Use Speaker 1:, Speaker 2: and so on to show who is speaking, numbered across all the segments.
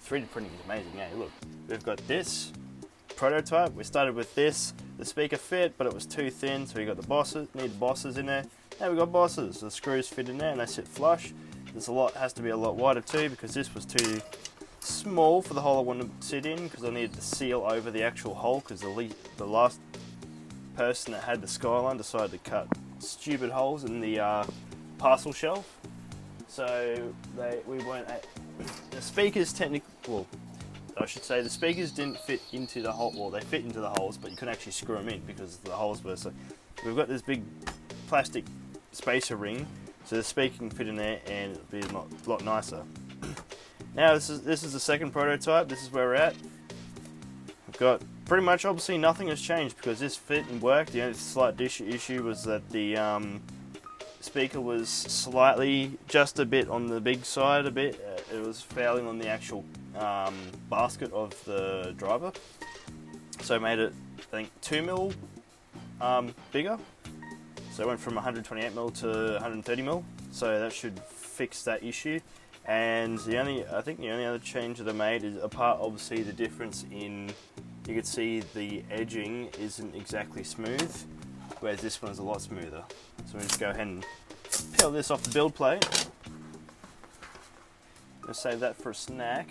Speaker 1: 3D printing is amazing. Yeah, look, we've got this prototype. We started with this. The speaker fit, but it was too thin, so we got the bosses. Need the bosses in there. Now we got bosses. The screws fit in there, and they sit flush. This has to be a lot wider too, because this was too small for the hole I wanted to sit in, because I needed to seal over the actual hole, because the last person that had the Skyline decided to cut stupid holes in the parcel shelf. So we weren't the speakers I should say the speakers didn't fit into the hole. Well, they fit into the holes, but you couldn't actually screw them in because the holes were so. We've got this big plastic spacer ring, so the speaker can fit in there and it'll be a lot nicer. Now this is the second prototype. This is where we're at. We've got pretty much obviously nothing has changed because this fit and worked. The only slight issue was that the speaker was slightly just a bit on the big side a bit. It was fouling on the actual basket of the driver, so I made it I think 2mm bigger, so it went from 128mm to 130mm, so that should fix that issue. And I think the only other change that I made is, apart obviously the difference in, you can see the edging isn't exactly smooth, whereas this one's a lot smoother. So we just go ahead and peel this off the build plate. I'll save that for a snack.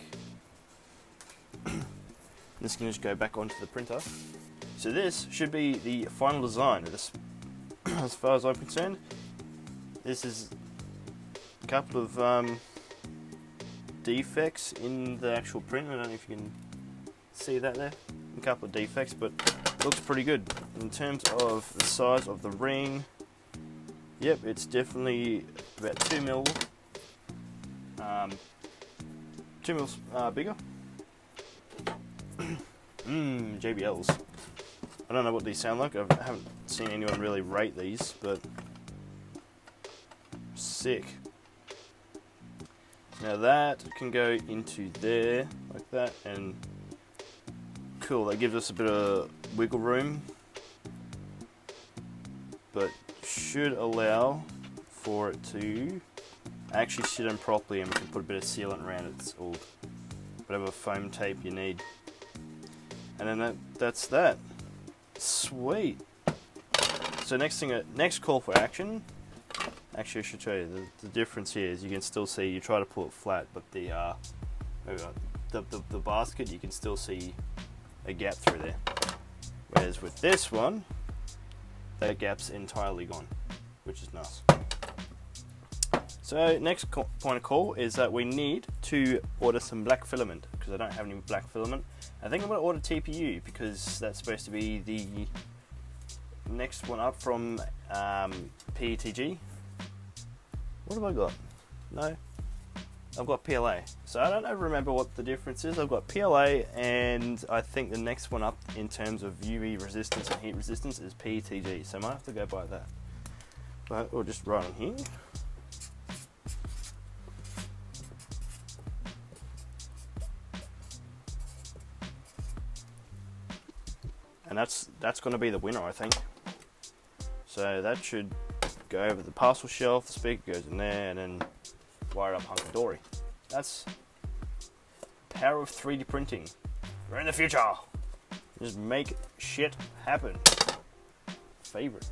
Speaker 1: This can just go back onto the printer. So this should be the final design of this. As far as I'm concerned, this is a couple of defects in the actual print. I don't know if you can see that there. A couple of defects, but it looks pretty good. In terms of the size of the ring, yep, it's definitely about 2mm. 2mm bigger. JBLs. I don't know what these sound like. I haven't seen anyone really rate these, but sick. Now that can go into there like that, and cool. That gives us a bit of wiggle room, but should allow for it to actually sit in properly, and we can put a bit of sealant around it, or whatever foam tape you need. And then that's that. Sweet. So next call for action. Actually, I should show you the difference here is you can still see, you try to pull it flat, but the basket, you can still see a gap through there. Whereas with this one, that gap's entirely gone, which is nice. So next point of call is that we need to order some black filament, because I don't have any black filament. I think I'm going to order TPU because that's supposed to be the next one up from PETG. What have I got? No, I've got PLA. So I don't remember what the difference is. I've got PLA, and I think the next one up in terms of UV resistance and heat resistance is PETG. So I might have to go buy that. But we'll just write on here. And that's going to be the winner, I think. So that should go over the parcel shelf, the speaker goes in there, and then wire it up hunky-dory. That's power of 3D printing. We're in the future. Just make shit happen. Favorite.